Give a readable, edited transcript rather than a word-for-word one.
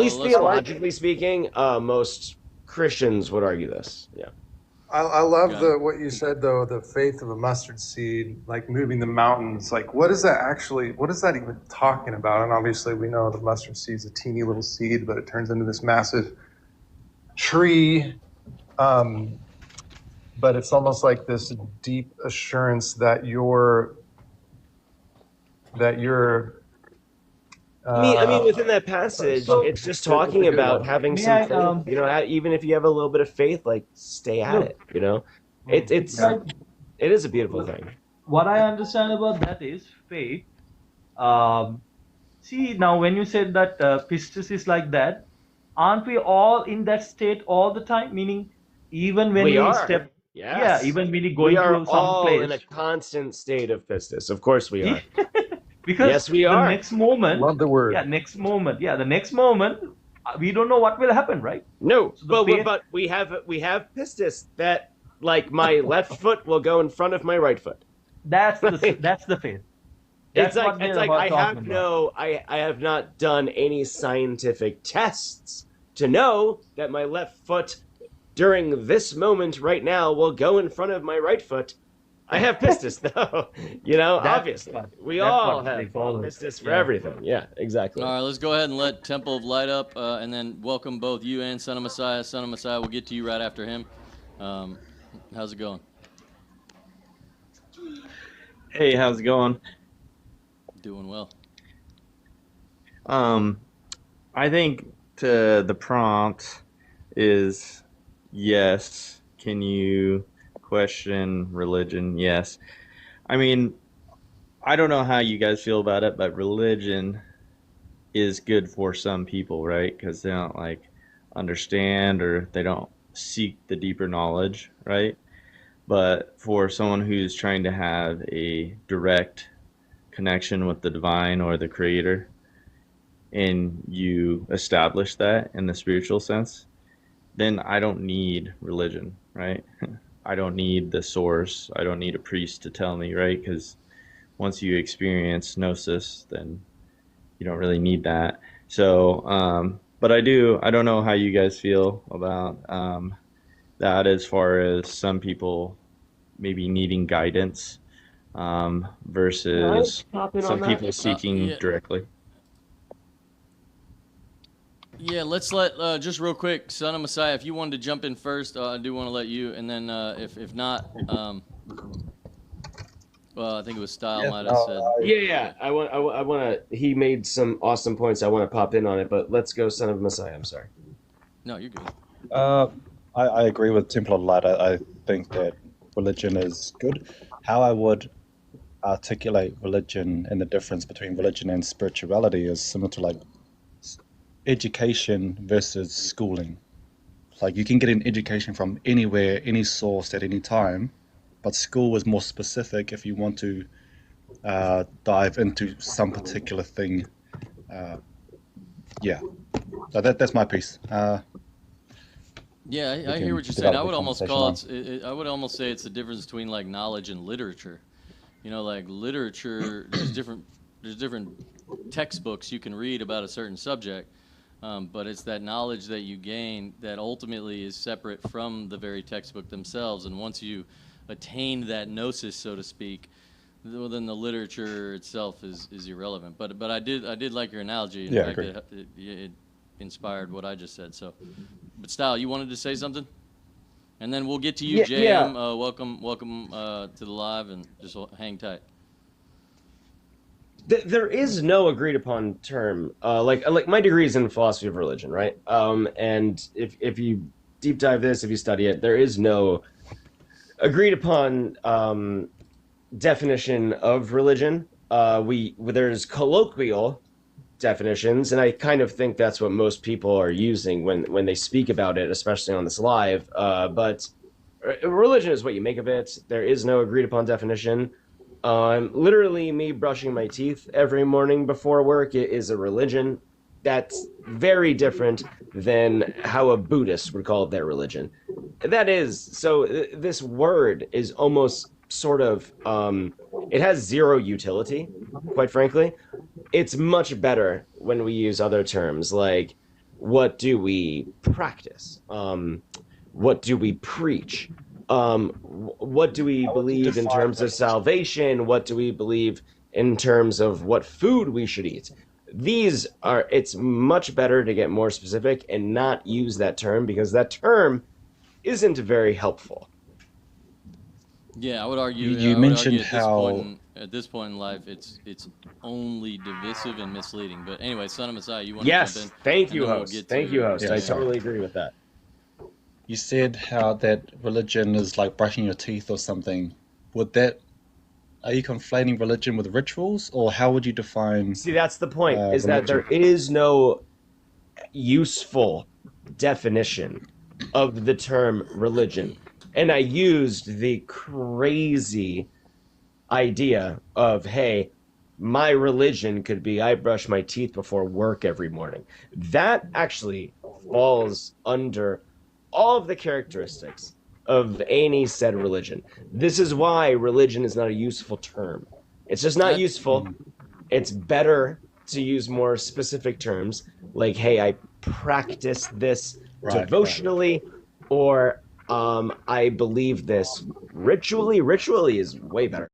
least theologically speaking, most Christians would argue this. Yeah. I love what you said though, the faith of a mustard seed, like moving the mountains. Like, what is that even talking about? And obviously we know the mustard seed's a teeny little seed, but it turns into this massive tree. But it's almost like this deep assurance that you're I mean, within that passage, it's just talking about having some faith. You know, even if you have a little bit of faith, like stay at it. You know, it is a beautiful thing. What I understand about that is faith. See, now when you said that pistis is like that, aren't we all in that state all the time? Meaning, even when we step, yes. Even when we go through some place, in a constant state of pistis. Of course, we are. Because yes, we are. The next moment, love the word. Yeah, next moment. Yeah, the next moment, we don't know what will happen, right? No, so but we have pistis that, like, my left foot will go in front of my right foot. That's the faith. That's it's like I have not done any scientific tests to know that my left foot during this moment right now will go in front of my right foot. I have pistis though, you know. Obviously, we all have pistis for everything. Yeah, exactly. All right, let's go ahead and let Temple of Light up, and then welcome both you and Son of Messiah. Son of Messiah, we'll get to you right after him. How's it going? Hey, how's it going? Doing well. I think the prompt is yes. Can you question religion? Yes. I mean, I don't know how you guys feel about it, but religion is good for some people, right? Because they don't like understand or they don't seek the deeper knowledge, right? But for someone who's trying to have a direct connection with the divine or the creator, and you establish that in the spiritual sense, then I don't need religion, right? I don't need the source. I don't need a priest to tell me, right? Because once you experience gnosis, then you don't really need that. So, but I don't know how you guys feel about that as far as some people maybe needing guidance versus some people seeking directly. Yeah, let's let, just real quick, Son of Messiah, if you wanted to jump in first, I do want to let you, and then if not, well, I think it was Style might have said. Yeah, I want to, he made some awesome points. I want to pop in on it, but let's go Son of Messiah, I'm sorry. No, you're good. I agree with Temple of Light. I think that religion is good. How I would articulate religion and the difference between religion and spirituality is similar to like education versus schooling. Like you can get an education from anywhere, any source at any time, but school is more specific if you want to dive into some particular thing. Yeah, so that's my piece. Yeah, I hear what you're saying. I would almost call it. I would almost say it's the difference between like knowledge and literature. You know, like literature, there's different textbooks you can read about a certain subject, but it's that knowledge that you gain that ultimately is separate from the very textbook themselves. And once you attain that gnosis, so to speak, well, then the literature itself is irrelevant. But I did like your analogy. In fact, it inspired what I just said. So, but Style, you wanted to say something, and then we'll get to you, JM. Yeah. Welcome to the live, and just hang tight. There is no agreed upon term. Like my degree is in philosophy of religion, right? And if you deep dive this, if you study it, there is no agreed upon definition of religion. There's colloquial definitions, and I kind of think that's what most people are using when they speak about it, especially on this live. But religion is what you make of it. There is no agreed upon definition. Literally, me brushing my teeth every morning before work is a religion. That's very different than how a Buddhist would call their religion. That is, so this word is almost sort of, it has zero utility, quite frankly. It's much better when we use other terms like what do we practice? What do we preach? What do we believe in terms of salvation? What do we believe in terms of what food we should eat? It's much better to get more specific and not use that term, because that term isn't very helpful. Yeah, I would argue. You mentioned how at this point in life, it's only divisive and misleading. But anyway, Son of Messiah, you want Yes, to jump in? thank you, host. Thank you, host. Yeah, I totally agree with that. you said how that religion is like brushing your teeth or something. Are you conflating religion with rituals, or how would you define? See, that's the point, is that religion? there is no useful definition of the term religion. And I used the crazy idea of, hey, my religion could be I brush my teeth before work every morning. That actually falls under all of the characteristics of any said religion. This is why religion is not a useful term. It's just not useful. It's better to use more specific terms, like, hey, I practice this devotionally, or I believe this ritually. Ritually is way better.